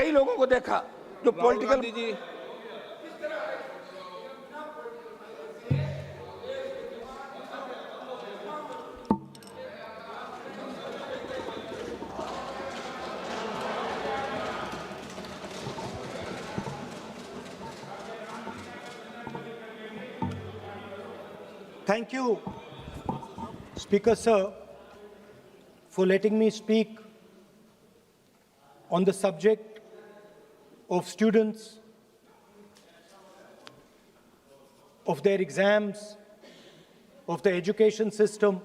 कई लोगों को देखा जो पॉलिटिकल जी Thank you, Speaker Sir, for letting me speak on the subject of students, of their exams, of the education system,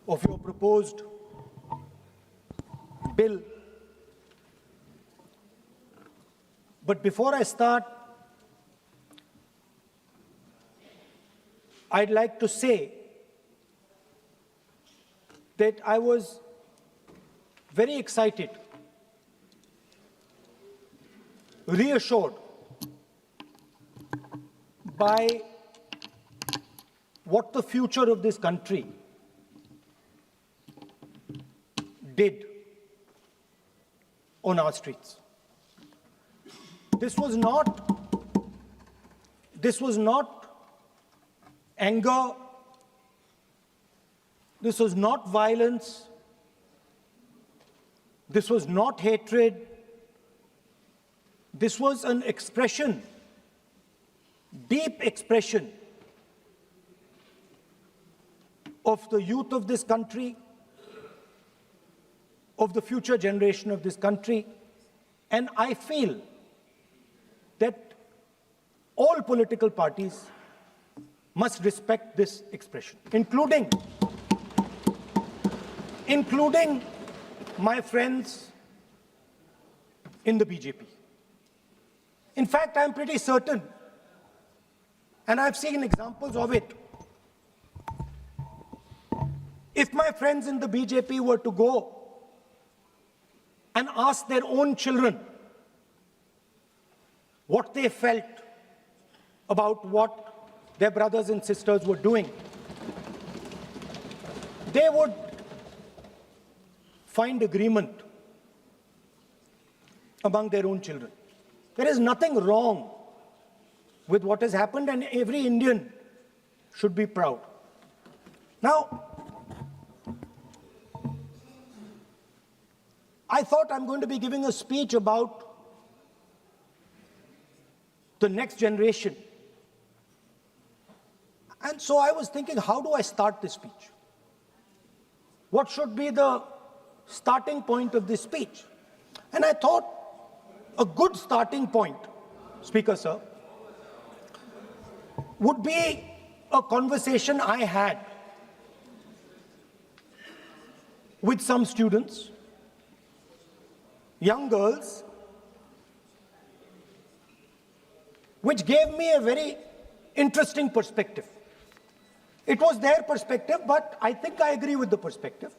of your proposed bill. But before I start, I'd like to say that I was very excited, reassured by what the future of this country did on our streets. This was not anger, this was not violence, this was not hatred, this was an expression, deep expression of the youth of this country, of the future generation of this country, and I feel that all political parties must respect this expression, including my friends in the BJP. In fact, I'm pretty certain, and I've seen examples of it, if my friends in the BJP were to go and ask their own children what they felt about what their brothers and sisters were doing, they would find agreement among their own children. There is nothing wrong with what has happened, and every Indian should be proud. Now, I thought I'm going to be giving a speech about the next generation. And so I was thinking, how do I start this speech? What should be the starting point of this speech? And I thought a good starting point, Speaker Sir, would be a conversation I had with some students, young girls, which gave me a very interesting perspective. It was their perspective, but I think I agree with the perspective.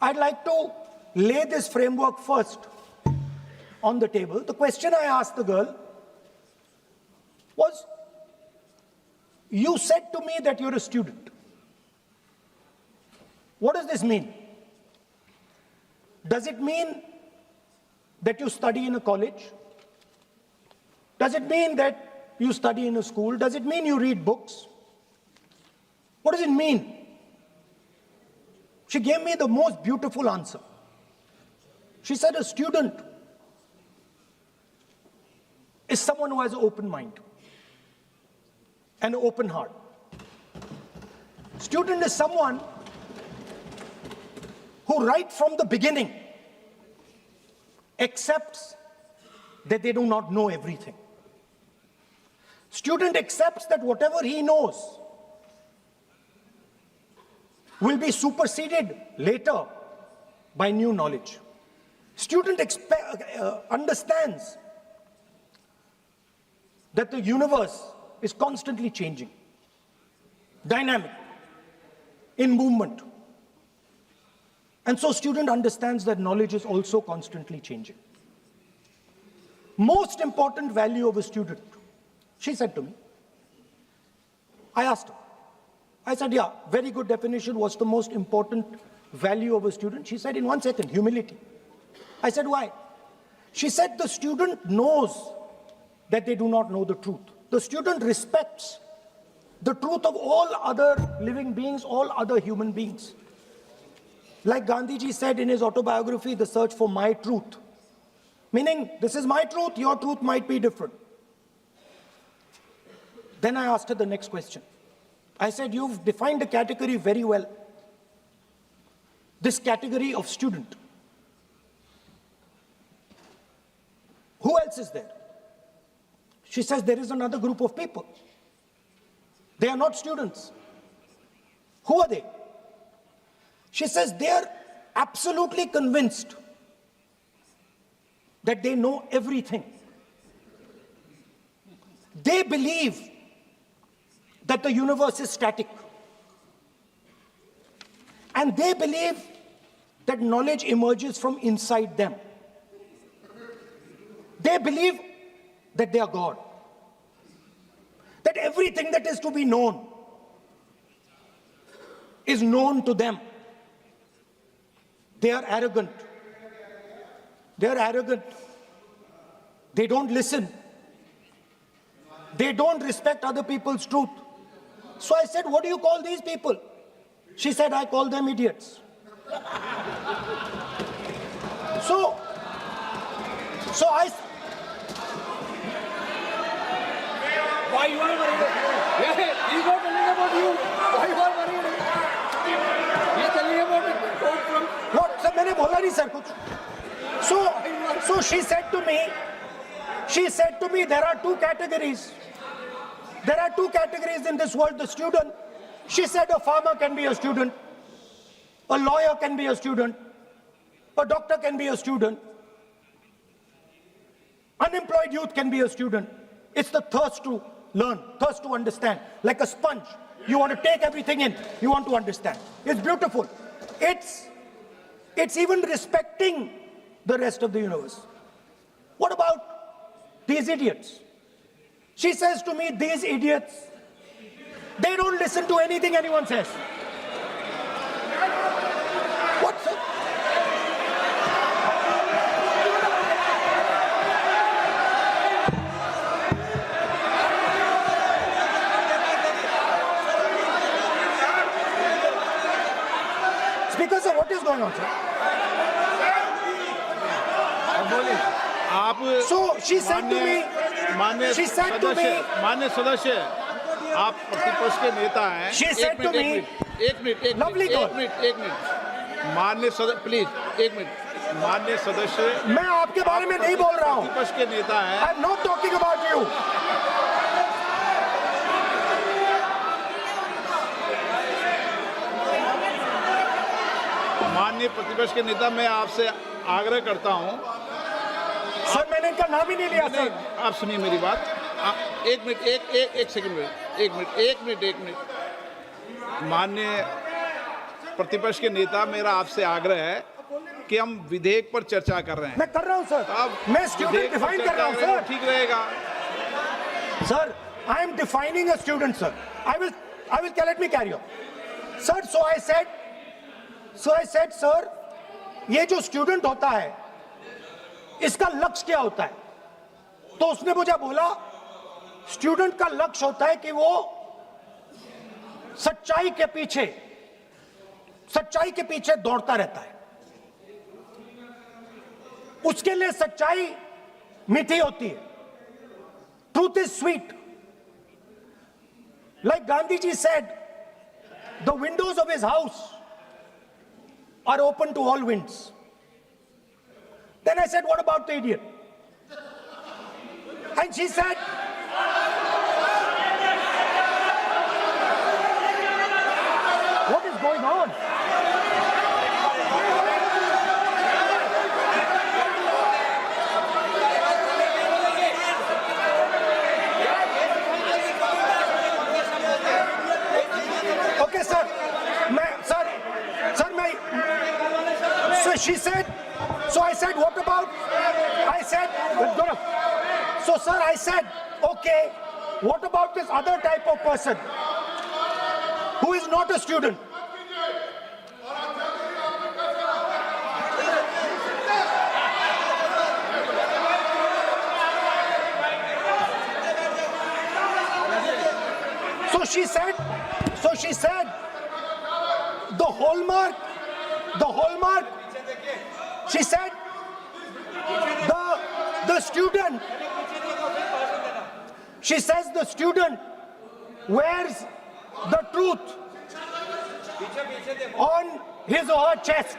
I'd like to lay this framework first on the table. The question I asked the girl was, you said to me that you're a student. What does this mean? Does it mean that you study in a college? Does it mean that you study in a school? Does it mean you read books? What does it mean? She gave me the most beautiful answer. She said a student is someone who has an open mind and an open heart. Student is someone who right from the beginning accepts that they do not know everything. Student accepts that whatever he knows will be superseded later by new knowledge. Student understands that the universe is constantly changing, dynamic, in movement. And so student understands that knowledge is also constantly changing. Most important value of a student, she said to me. I asked her. I said, yeah, very good definition. What's the most important value of a student? She said, in 1 second, humility. I said, why? She said the student knows that they do not know the truth. The student respects the truth of all other living beings, all other human beings. Like Gandhiji said in his autobiography, The Search for My Truth. Meaning, this is my truth, your truth might be different. Then I asked her the next question. I said, you've defined a category very well. This category of student. Who else is there? She says there is another group of people. They are not students. Who are they? She says they are absolutely convinced that they know everything. They believe that the universe is static. And they believe that knowledge emerges from inside them. They believe that they are God. That everything that is to be known is known to them. They are arrogant. They are arrogant. They don't listen. They don't respect other people's truth. So I said, what do you call these people? She said, I call them idiots. So I... Why you are worried? Yeah, he's not telling about you. Why you are worried? He's telling about it. What? Sir, मैंने बोला नहीं sir कुछ. So she said to me, there are two categories. There are two categories in this world, the student. She said a farmer can be a student. A lawyer can be a student. A doctor can be a student. Unemployed youth can be a student. It's the thirst to learn, thirst to understand. Like a sponge. You want to take everything in. You want to understand. It's beautiful. It's even respecting the rest of the universe. What about these idiots? She says to me, these idiots, they don't listen to anything anyone says. What, sir? Speaker, sir, what is going on, sir? So she said to me, मान्य सदस्य आप प्रतिपक्ष के नेता हैं. she said to me, एक minute मान्य सदस्य प्लीज एक मिनट मान्य सदस्य मैं आपके बारे में नहीं बोल रहा हूं. प्रतिपक्ष के नेता हैं. I'm not talking about you. माननीय प्रतिपक्ष के नेता, मैं आपसे आग्रह करता हूं. सर मैंने इनका नाम ही नहीं लिया सर. आप सुनिए मेरी बात. एक सेकंड. माननीय प्रतिपक्ष के नेता, मेरा आपसे आग्रह है कि हम विधेयक पर चर्चा कर रहे हैं. मैं कर रहा हूं सर. मैं स्टूडेंट डिफाइन कर रहा हूं सर. ठीक रहेगा sir. I am defining a student, sir. I will let me carry on. Sir, so I said, sir, ये जो स्टूडेंट होता है, इसका लक्ष्य क्या होता है? तो उसने मुझे बोला, स्टूडेंट का लक्ष्य होता है कि वो सच्चाई के पीछे दौड़ता रहता है. उसके लिए सच्चाई मीठी होती है. Truth is sweet. Like Gandhiji said, the windows of his house are open to all winds. Then I said, what about the idiot? And she said, what is going on? Okay, sir. So she said, so I said, what about? I said, so sir, I said, okay, what about this other type of person who is not a student? she said, the hallmark, she said, the student, she says the student wears the truth on his or her chest.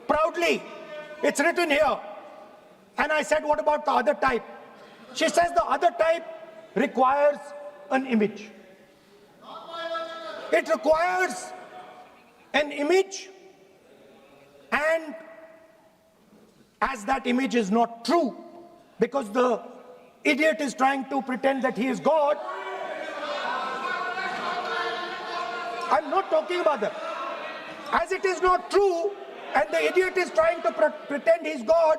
Proudly, it's written here. And I said, what about the other type? She says the other type requires an image. It requires an image, and as that image is not true, because the idiot is trying to pretend that he is God. I'm not talking about that. As it is not true, and the idiot is trying to pretend he's God,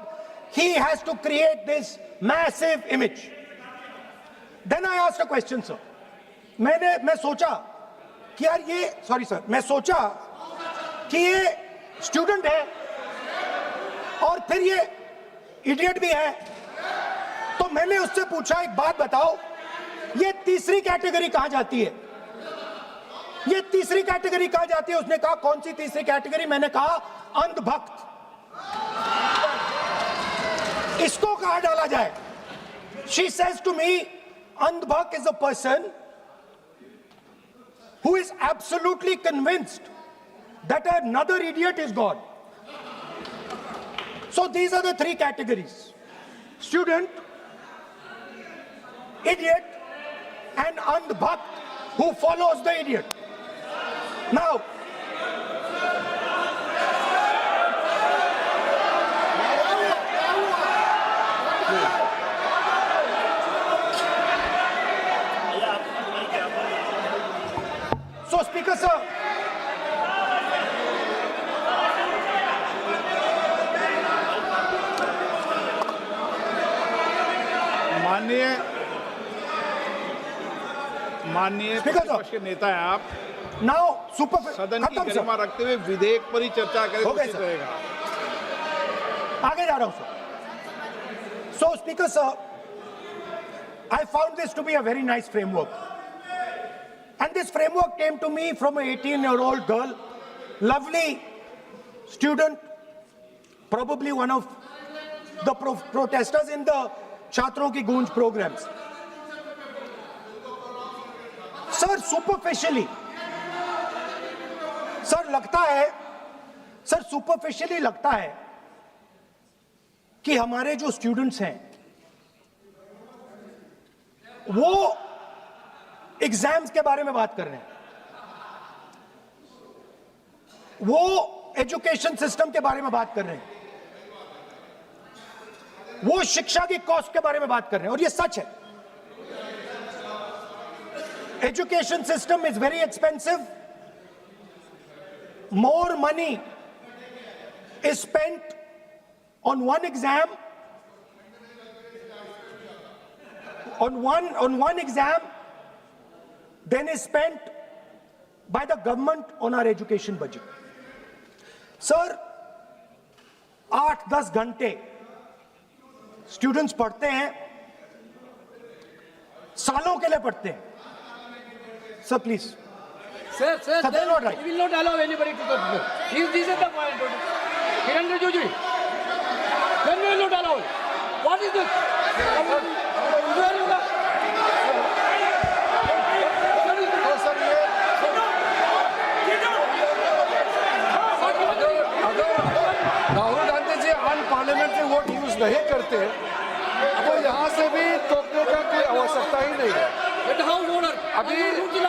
he has to create this massive image. Then I asked a question, sir. मैं सोचा कि यार ये, sorry sir, मैं सोचा कि ये student है और फिर ये इडियट भी है, तो मैंने उससे पूछा एक बात बताओ, ये तीसरी कैटेगरी कहां जाती है? ये तीसरी कैटेगरी कहां जाती है? उसने कहा कौन सी तीसरी कैटेगरी? मैंने कहा अंधभक्त। इसको कहां डाला जाए? She says to me, अंधभक्त is a person who is absolutely convinced that another idiot is God. So these are the three categories: student, idiot, and andhbhakt who follows the idiot. Now, so Speaker sir, माननीय Speaker, sir. प्रतिपक्ष के नेता है आप, now super सदन की खत्म, sir. गरिमा रखते हुए विधेयक पर ही चर्चा करें तो हो गया, उचित सर। रहेगा। आगे जा रहा हूं sir. So Speaker sir, I found this to be a very nice framework, and this framework came to me from an 18-year-old girl, lovely student, probably one of the protesters in the Chhatron Ki Goonj programs. Sir, superficially, sir लगता है, sir superficially लगता है कि हमारे जो students हैं वो exams के बारे में बात कर रहे हैं, वो एजुकेशन सिस्टम के बारे में बात कर रहे हैं, वो शिक्षा की कॉस्ट के बारे में बात कर रहे हैं, और ये सच है। Education system is very expensive. More money is spent on one exam, on one exam than is spent by the government on our education budget. Sir, 8-10 घंटे स्टूडेंट्स पढ़ते हैं, सालों के लिए पढ़ते हैं. Sir, please. Sir, they're not right. we will not allow anybody to talk. This is the point. Kiran Rijiju, then we will not allow. What is this? Rahul Gandhi ji unparliamentary word use नहीं करते तो यहाँ से भी टोकने का कोई आवश्यकता ही नहीं है.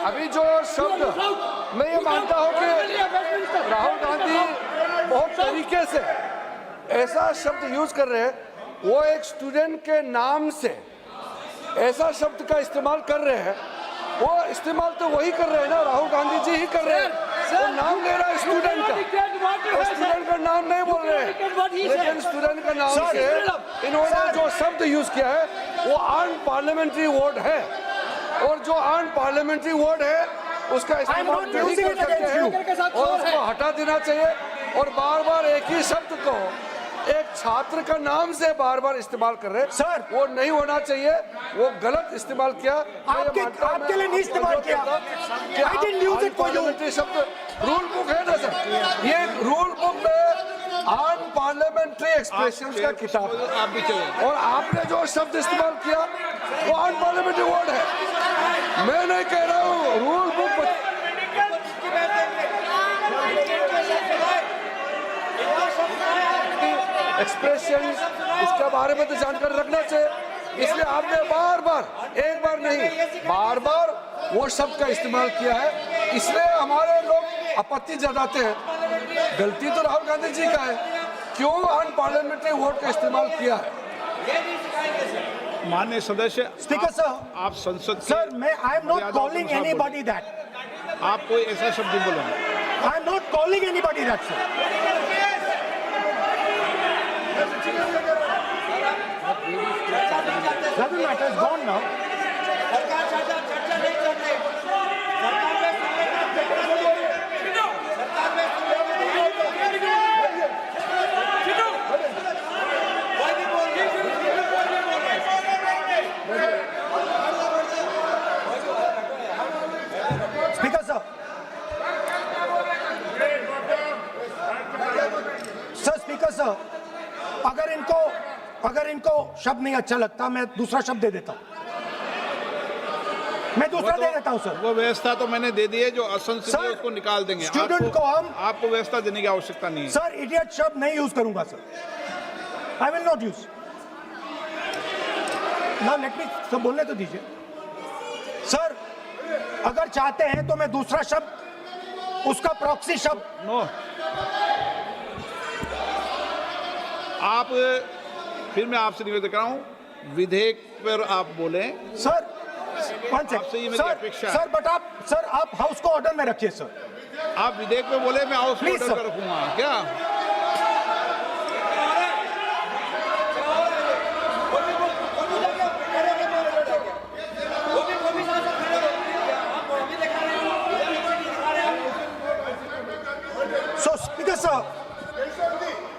अभी जो शब्द मैं ये मानता हूँ कि राहुल गांधी बहुत तरीके से ऐसा शब्द यूज कर रहे हैं, वो एक स्टूडेंट के नाम से ऐसा शब्द का इस्तेमाल कर रहे हैं. वो इस्तेमाल तो वही कर रहे हैं ना, राहुल गांधी जी ही कर रहे हैं. वो नाम ले रहा है स्टूडेंट का, स्टूडेंट का नाम नहीं बोल रहे हैं, लेकिन स्टूडेंट का नाम से इन्होंने जो शब्द यूज किया है वो अनपार्लियामेंट्री वर्ड है, और जो अनपार्लियामेंट्री वर्ड है उसका इस्तेमाल नहीं कर सकते हैं और उसको हटा देना चाहिए. और बार बार एक ही शब्द को एक छात्र का नाम से बार बार इस्तेमाल कर रहे हैं सर। वो नहीं होना चाहिए, वो गलत इस्तेमाल किया। आपके लिए नहीं इस्तेमाल किया। I didn't use it for you. शब्द रूल बुक है ना सर, ये रूल बुक में अनपार्लियामेंट्री एक्सप्रेशंस का किताब है। आप भी चले। और आपने जो शब्द इस्तेमाल किया वो अनपार्लियामेंट्री वर्ड है। मैं नहीं कह रहा हूँ, रूल बुक एक्सप्रेशन उसके बारे में तो जानकारी रखना चाहिए। इसलिए आपने बार बार, एक बार नहीं बार बार वो शब्द का इस्तेमाल किया है, इसलिए हमारे लोग आपत्ति जताते हैं। गलती तो राहुल गांधी जी का है, क्यों अनपार्लियामेंट्री वर्ड का इस्तेमाल किया है। माननीय सदस्य, स्पीकर सर, आप संसद सर मैं आई एम नॉट मर्यादा कॉलिंग के अनुसार एनीबॉडी दैट, बोलिए। आप कोई ऐसा शब्द नहीं बोलेंगे। I am not calling anybody that sir. Doesn't matter, it's gone now. Speaker sir. Sir, Speaker sir, अगर इनको शब्द नहीं अच्छा लगता मैं दूसरा शब्द दे देता हूं, मैं दूसरा दे देता हूं सर। वो व्यवस्था तो मैंने दे दी है, जो असंसदीय सर, उसको निकाल देंगे। स्टूडेंट को हम आपको व्यवस्था देने की आवश्यकता नहीं है। सर इडियट शब्द नहीं यूज करूंगा sir, I will not use. ना लेट मी सब बोलने तो दीजिए सर। अगर चाहते हैं तो मैं दूसरा शब्द, उसका प्रॉक्सी शब्द। नो, आप फिर मैं आपसे निवेदन कर रहा हूं, विधेयक पर आप बोले सर। आपसे ये मेरी अपेक्षा है। सर बट आप हाउस को ऑर्डर में रखिए सर। आप विधेयक पे बोले, मैं हाउस Please, ऑर्डर sir. कर रखूंगा क्या? So Speaker sir,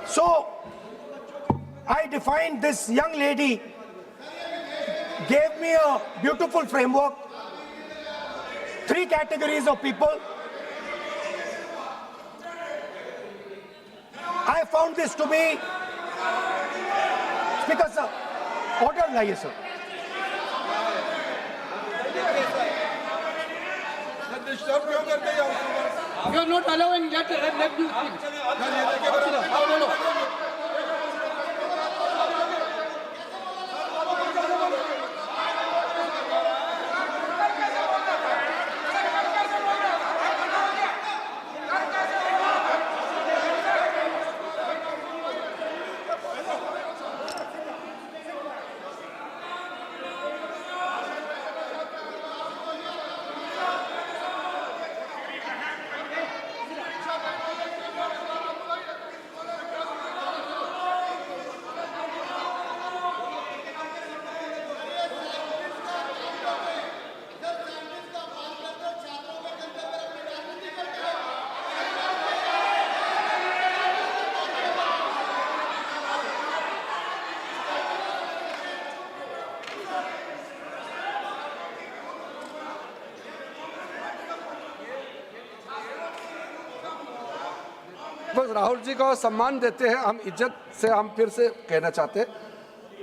so I defined this young lady, gave me a beautiful framework, 3 categories of people. I found this to be, Speaker sir, order लाइए sir. You are not allowing let you speak. बस राहुल जी को सम्मान देते हैं हम, इज्जत से हम फिर से कहना चाहते हैं,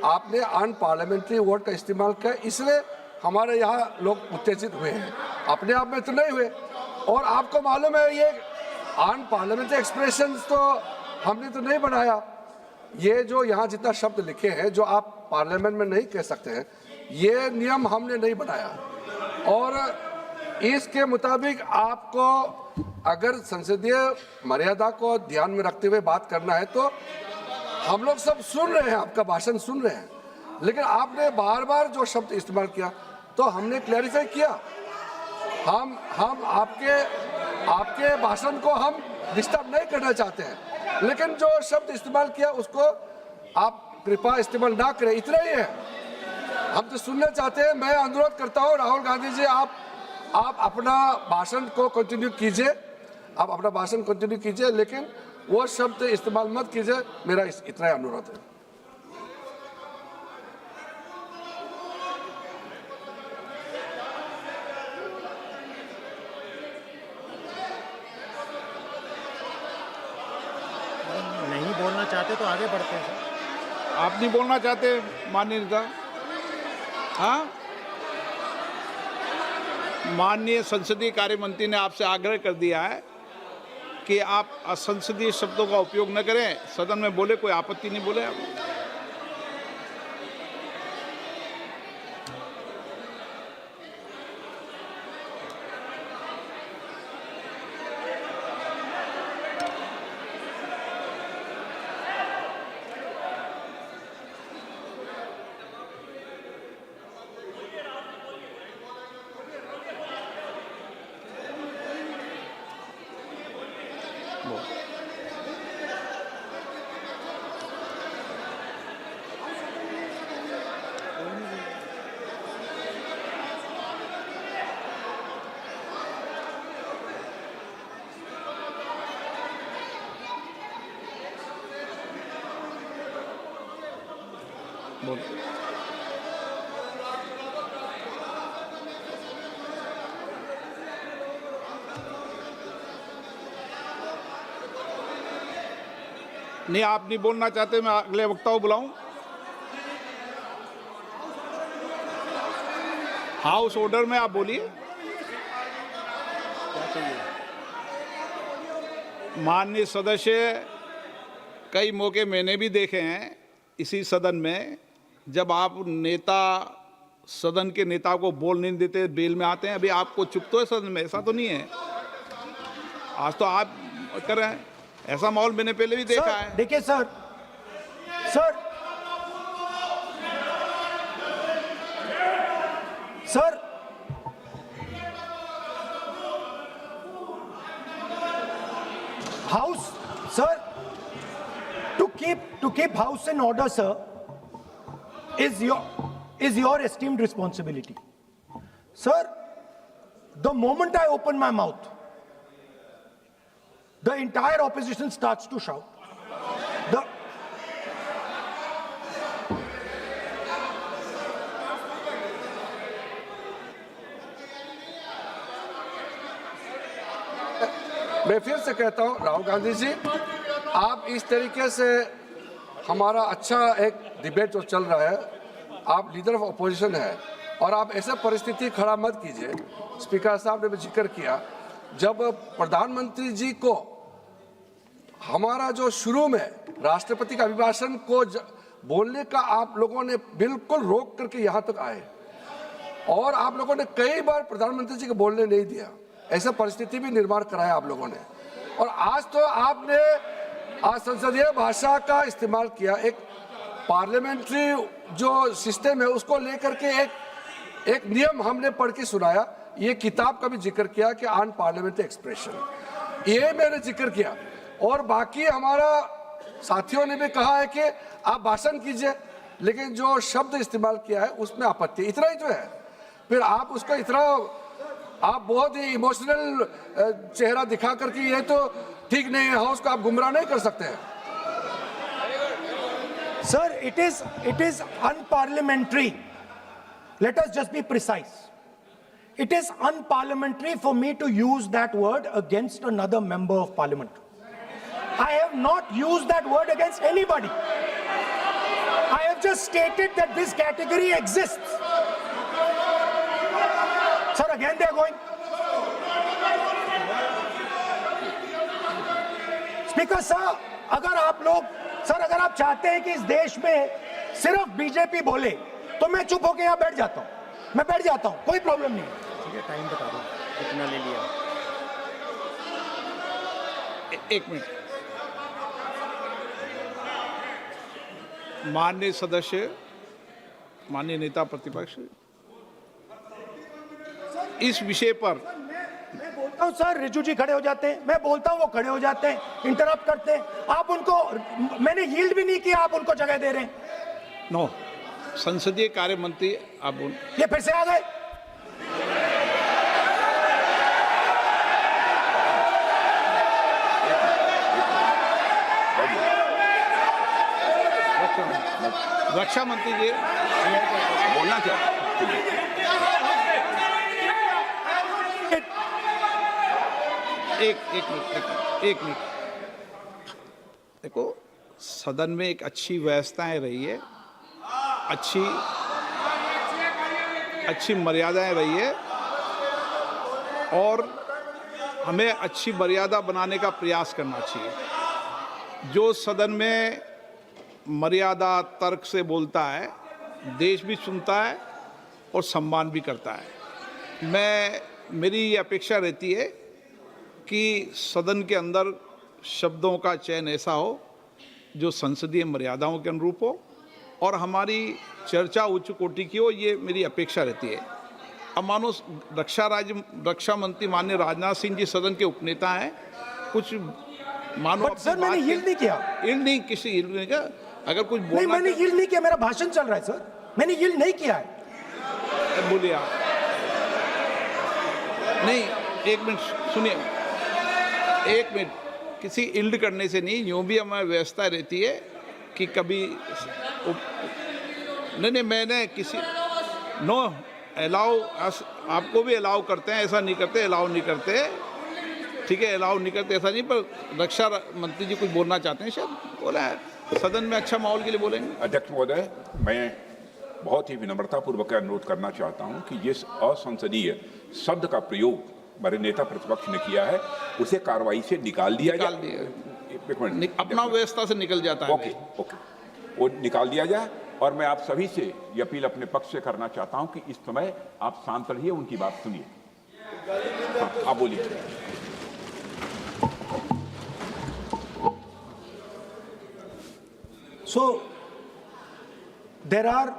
आपने अनपार्लियामेंट्री वर्ड का इस्तेमाल किया, इसलिए हमारे यहाँ लोग उत्तेजित हुए हैं। अपने आप में तो नहीं हुए, और आपको मालूम है ये अनपार्लियामेंट्री एक्सप्रेशंस तो हमने तो नहीं बनाया। ये जो यहाँ जितना शब्द लिखे हैं जो आप पार्लियामेंट में नहीं कह सकते हैं, ये नियम हमने नहीं बनाया, और इसके मुताबिक आपको अगर संसदीय मर्यादा को ध्यान में रखते हुए बात करना है तो हम लोग सब सुन रहे हैं, आपका भाषण सुन रहे हैं, लेकिन आपने बार बार जो शब्द इस्तेमाल किया तो हमने क्लैरिफाई किया। हम आपके भाषण को हम डिस्टर्ब नहीं करना चाहते हैं, लेकिन जो शब्द इस्तेमाल किया उसको आप कृपया इस्तेमाल ना करें, इतना ही है। हम तो सुनना चाहते हैं। मैं अनुरोध करता हूँ राहुल गांधी जी, आप अपना भाषण को कंटिन्यू कीजिए, आप अपना भाषण कंटिन्यू कीजिए, लेकिन वो शब्द इस्तेमाल मत कीजिए, मेरा इतना ही अनुरोध है। नहीं बोलना चाहते तो आगे बढ़ते हैं सर। आप नहीं बोलना चाहते माननीय नेता? हाँ, माननीय संसदीय कार्य मंत्री ने आपसे आग्रह कर दिया है कि आप असंसदीय शब्दों का उपयोग न करें, सदन में बोले, कोई आपत्ति नहीं बोले आप। बोल। नहीं, आप नहीं बोलना चाहते, मैं अगले वक्ता को बुलाऊं? हाउस ऑर्डर में आप बोलिए। माननीय सदस्य, कई मौके मैंने भी देखे हैं इसी सदन में, जब आप नेता सदन के नेता को बोल नहीं देते, बेल में आते हैं। अभी आपको चुप तो है सदन में, ऐसा तो नहीं है। आज तो आप कर रहे हैं, ऐसा माहौल मैंने पहले भी देखा है। देखिए sir, house sir, to keep house in order, sir, is your esteemed responsibility. Sir, the moment I open my mouth, the entire opposition starts to shout. मैं फिर से कहता हूं, राहुल गांधी जी, आप इस तरीके से हमारा अच्छा एक डिबेट जो चल रहा है, आप लीडर ऑफ अपोजिशन है और आप ऐसे परिस्थिति खड़ा मत कीजिए। स्पीकर साहब ने भी जिक्र किया, जब प्रधानमंत्री जी को हमारा जो शुरू में राष्ट्रपति का अभिभाषण को बोलने का आप लोगों ने बिल्कुल रोक करके यहाँ तक आए और आप लोगों ने कई बार प्रधानमंत्री जी को बोलने नहीं दिया, ऐसा परिस्थिति भी निर्माण कराया आप लोगों ने। और आज तो आपने आज संसदीय भाषा का इस्तेमाल किया, एक पार्लियामेंट्री जो सिस्टम है उसको लेकर के एक नियम हमने पढ़ के सुनाया। ये किताब का भी जिक्र किया कि अन पार्लियामेंट्री एक्सप्रेशन, ये मैंने जिक्र किया। और बाकी हमारा साथियों ने भी कहा है कि आप भाषण कीजिए, लेकिन जो शब्द इस्तेमाल किया है उसमें आपत्ति, इतना ही जो है। फिर आप उसको इतना आप बहुत ही इमोशनल चेहरा दिखा करके ये तो ठीक नहीं है, हाउस को आप गुमराह नहीं कर सकते हैं। Sir, it is unparliamentary. Let us just be precise. It is unparliamentary for me to use that word against another member of parliament. I have not used that word against anybody. I have just stated that this category exists. Sir, again they are going. Speaker sir, अगर आप लोग sir अगर आप चाहते हैं कि इस देश में सिर्फ बीजेपी बोले तो मैं चुप होकर यहाँ बैठ जाता हूँ, मैं बैठ जाता हूँ, कोई प्रॉब्लम नहीं। ठीक है, टाइम बता दो कितना ले लिया। एक मिनट, माननीय सदस्य, माननीय नेता प्रतिपक्ष, इस विषय पर मैं बोलता हूं सर, रिजू जी खड़े हो जाते हैं, मैं बोलता हूं वो खड़े हो जाते हैं, इंटरप्ट करते हैं। आप उनको, मैंने यील्ड भी नहीं किया, आप उनको जगह दे रहे हैं। नो, संसदीय कार्य मंत्री आप बोल। ये फिर से आ गए। रक्षा मंत्री जी बोलना क्या? एक मिनट देखो, सदन में एक अच्छी व्यवस्थाएं रही है, अच्छी मर्यादाएं रही है, और हमें अच्छी मर्यादा बनाने का प्रयास करना चाहिए। जो सदन में मर्यादा तर्क से बोलता है, देश भी सुनता है और सम्मान भी करता है। मेरी ये अपेक्षा रहती है कि सदन के अंदर शब्दों का चयन ऐसा हो जो संसदीय मर्यादाओं के अनुरूप हो और हमारी चर्चा उच्च कोटि की हो, ये मेरी अपेक्षा रहती है। अब मानो रक्षा मंत्री माननीय राजनाथ सिंह जी सदन के उपनेता हैं, कुछ मानो बट सर मैंने यील्ड नहीं किया। यील्ड नहीं, किसी यील्ड नहीं किया। अगर कुछ नहीं, बोलना मैंने यील्ड नहीं किया, मेरा भाषण चल रहा है सर, मैंने यील्ड नहीं किया है। बोलिए आप। नहीं, एक मिनट सुनिए, एक मिनट, किसी इल्ड करने से नहीं, यूँ भी हमारी व्यवस्था रहती है कि कभी नहीं मैंने किसी नो अलाउ, आपको भी अलाउ करते हैं, ऐसा नहीं करते, अलाउ नहीं करते, ठीक है, अलाउ नहीं करते ऐसा नहीं, पर रक्षा मंत्री जी कुछ बोलना चाहते हैं, शायद बोला है, सदन में अच्छा माहौल के लिए बोलेंगे। अध्यक्ष महोदय, मैं बहुत ही विनम्रतापूर्वक अनुरोध करना चाहता हूं कि जिस असंसदीय शब्द का प्रयोग हमारे नेता प्रतिपक्ष ने किया है उसे कार्रवाई से निकाल दिया जाए। अपना व्यवस्था से निकल जाता है। ओके, वो निकाल दिया जाए। और मैं आप सभी से ये अपील अपने पक्ष से करना चाहता हूं कि इस समय आप शांत रहिए, उनकी बात सुनिए। हाँ, आप बोलिए। So, there are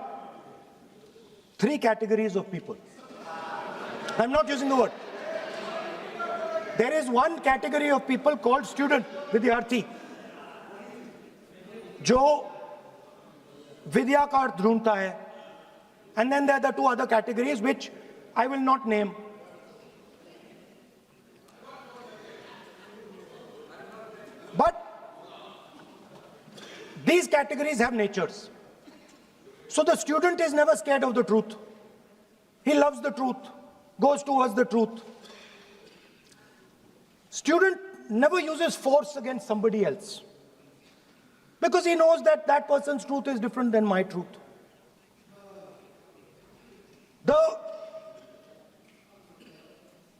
3 categories of people. I'm not using the word. There is one category of people called student, विद्यार्थी, जो विद्या का अर्थ ढूंढता है, and then there are the 2 other categories which I will not name. But these categories have natures. So the student is never scared of the truth. He loves the truth, goes towards the truth. Student never uses force against somebody else because he knows that that person's truth is different than my truth. The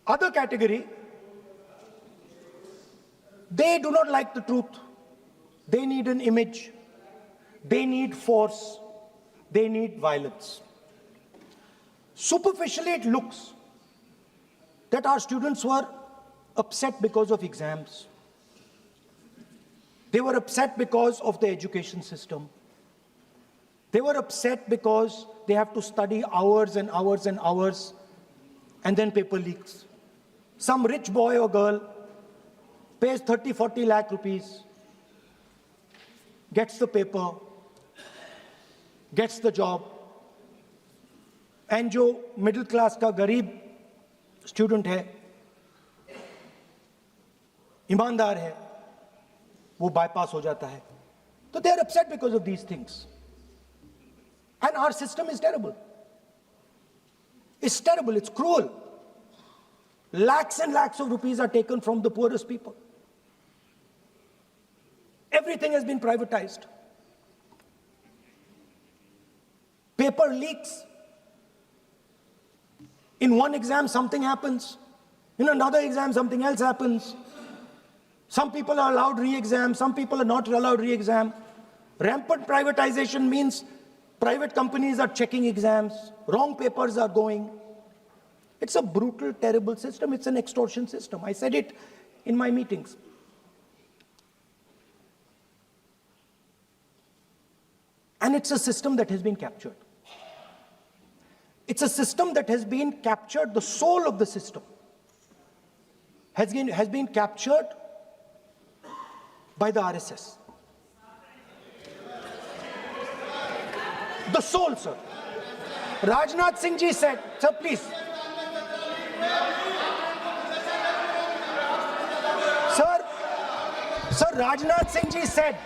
other category, they do not like the truth. They need an image. They need force. They need violence. Superficially, it looks that our students were upset because of exams. They were upset because of the education system. They were upset because they have to study hours and hours and hours, and then paper leaks. Some rich boy or girl pays 30-40 lakh rupees, gets the paper, gets the job, and जो middle class का गरीब student है, ईमानदार है, वो bypass हो जाता है. So they are upset because of these things. And our system is terrible. It's terrible, it's cruel. Lakhs and lakhs of rupees are taken from the poorest people. Everything has been privatized. Paper leaks. In one exam, something happens. In another exam, something else happens. Some people are allowed re-exam, some people are not allowed re-exam. Rampant privatization means private companies are checking exams, wrong papers are going. It's a brutal, terrible system. It's an extortion system. I said it in my meetings. And it's a system that has been captured. It's a system that has been captured, the soul of the system has been captured by the RSS. The soul, sir. Rajnath Singh ji said, sir, please. Sir, Rajnath Singh ji said,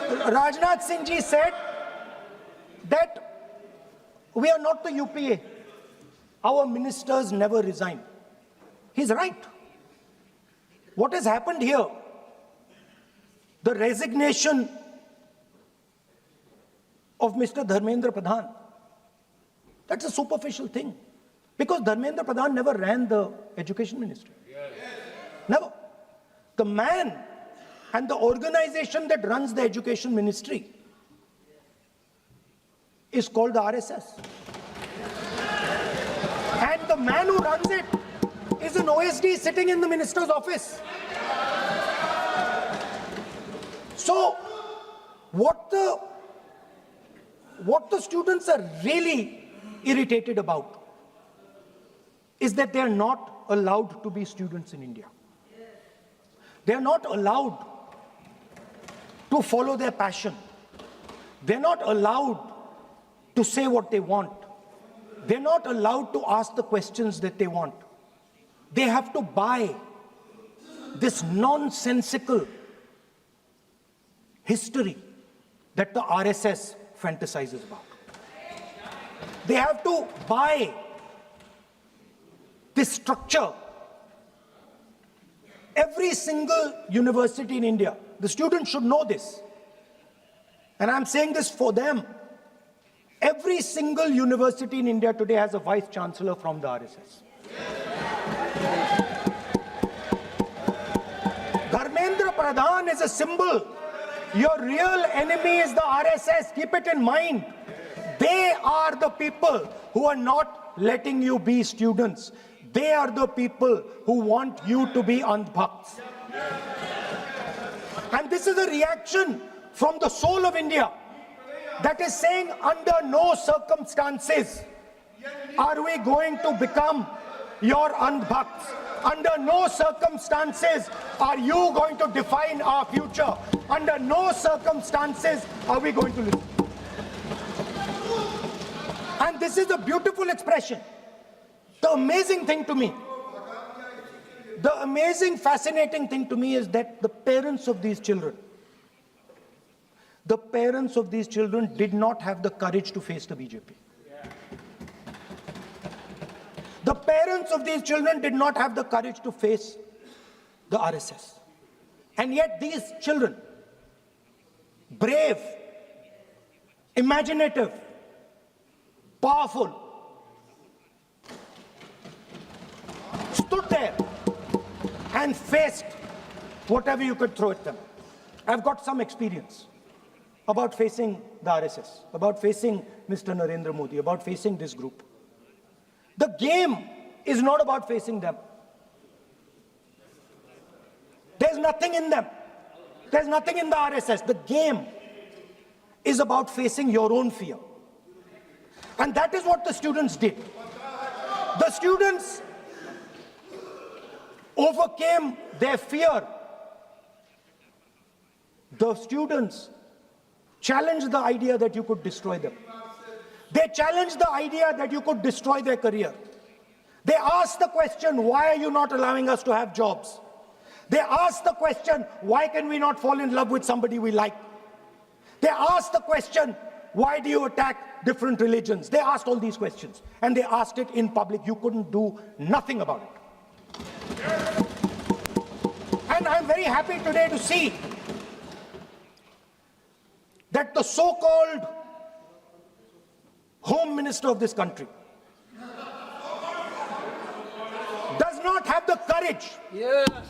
Rajnath Singh ji said that we are not the UPA. Our ministers never resign. He's right. What has happened here? The resignation of Mr. Dharmendra Pradhan. That's a superficial thing. Because Dharmendra Pradhan never ran the education ministry. Never. The man and the organization that runs the education ministry is called the RSS. And the man who runs it is an OSD sitting in the minister's office. So, what the students are really irritated about is that they are not allowed to be students in India. They are not allowed to follow their passion. They're not allowed to say what they want. They're not allowed to ask the questions that they want. They have to buy this nonsensical history that the RSS fantasizes about. They have to buy this structure. Every single university in India, the students should know this, and I'm saying this for them. Every single university in India today has a vice chancellor from the RSS. Dharmendra Pradhan is a symbol. Your real enemy is the RSS. Keep it in mind. They are the people who are not letting you be students. They are the people who want you to be andhbhakts. And this is a reaction from the soul of India that is saying, under no circumstances are we going to become your andhbhakts. Under no circumstances are you going to define our future. Under no circumstances are we going to listen. And this is a beautiful expression. The amazing thing to me, the amazing, fascinating thing to me is that the parents of these children did not have the courage to face the BJP. The parents of these children did not have the courage to face the RSS. And yet these children, brave, imaginative, powerful, stood there and faced whatever you could throw at them. I've got some experience about facing the RSS, about facing Mr. Narendra Modi, about facing this group. The game is not about facing them. There's nothing in them. There's nothing in the RSS. The game is about facing your own fear. And that is what the students did. The students overcame their fear. The students challenged the idea that you could destroy them. They challenged the idea that you could destroy their career. They asked the question, why are you not allowing us to have jobs? They asked the question, why can we not fall in love with somebody we like? They asked the question, why do you attack different religions? They asked all these questions, and they asked it in public. You couldn't do nothing about it. And I'm very happy today to see that the so-called Home Minister of this country does not have the courage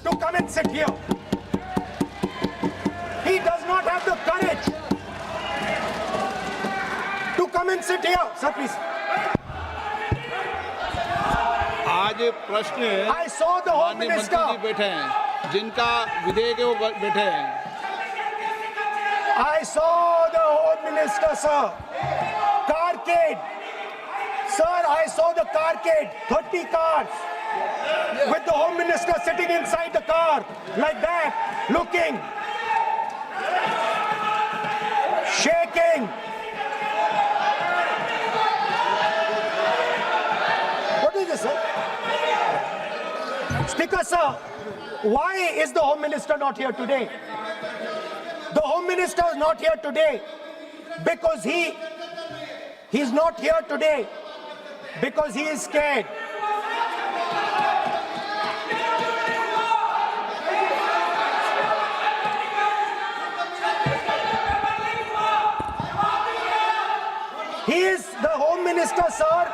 to come and sit here. He does not have the courage to come and sit here. Sir, please. आज प्रश्न है, I saw the Home माननीय Minister. मंत्री जी बैठे हैं, जिनका विधेयक है वो बैठे हैं. I saw the Home Minister, sir. Carcade. Sir, I saw the carcade. 30 cars. With the Home Minister sitting inside the car. Like that. Looking. Shaking. What is this, sir? Speaker, sir. Why is the Home Minister not here today? The Home Home Minister is not here today because he's not here today because he is scared. He is the Home Minister, sir.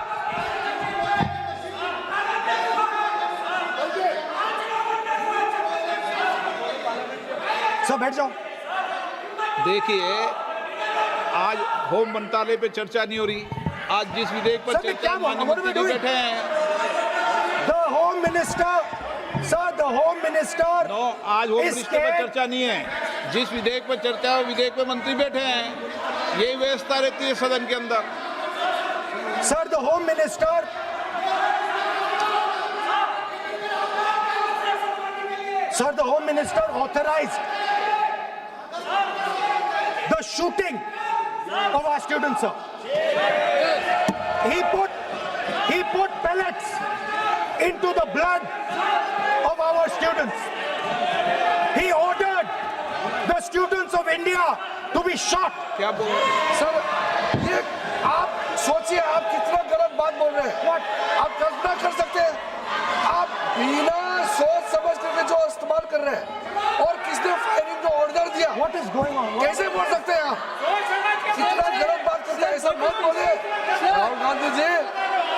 Sir बैठ जाओ। देखिए, आज home मंत्रालय पे चर्चा नहीं हो रही। आज जिस विधेयक पर सर, चर्चा क्या बोल- माननीय what are we मंत्री जी doing? बैठे हैं, The Home Minister, sir, the Home Minister no, आज होम is मिनिस्टर पर scared. चर्चा नहीं है। जिस विधेयक पर चर्चा है, वो विधेयक पे मंत्री बैठे हैं। यही व्यवस्था रहती है सदन के अंदर। Sir, the Home Minister. Sir, the Home Minister authorized the shooting of our students, sir. He put pellets into the blood of our students. He ordered the students of India to be shot. क्या बोल रहे हैं? Sir, ये आप सोचिए, आप कितना गलत बात बोल रहे हैं। आप कल्पना कर सकते हैं, आप बिना सोच समझ करके जो इस्तेमाल कर रहे हैं, और किसने फायरिंग का ऑर्डर दिया, What is going on? कैसे बोल सकते हैं आप? कितना गलत बात करते हैं, ऐसा मत बोले। राहुल गांधी जी,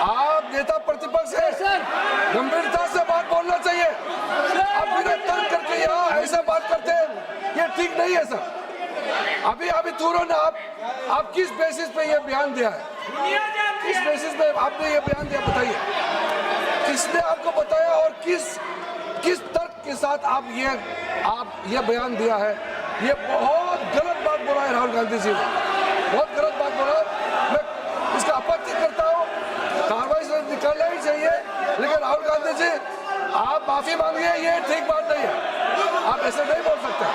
आप नेता प्रतिपक्ष हैं, गंभीरता से बात बोलना चाहिए। आप बिना तर्क करके यहाँ ऐसा बात करते हैं, ये ठीक नहीं है सर। अभी तुरंत आप किस बेसिस पे ये बयान दिया है? किस बेसिस पे आपने ये बयान दिया, बताइए। किसने आपको बताया और किस तर्क के साथ आप ये बयान दिया है? ये बहुत गलत बात बोला है राहुल गांधी जी ने, बहुत गलत बात बोला। मैं इसका आपत्ति करता हूँ, कार्रवाई से निकालना ही चाहिए, लेकिन राहुल गांधी जी, आप माफी मांगिए, ये ठीक बात नहीं है। आप ऐसे नहीं बोल सकते।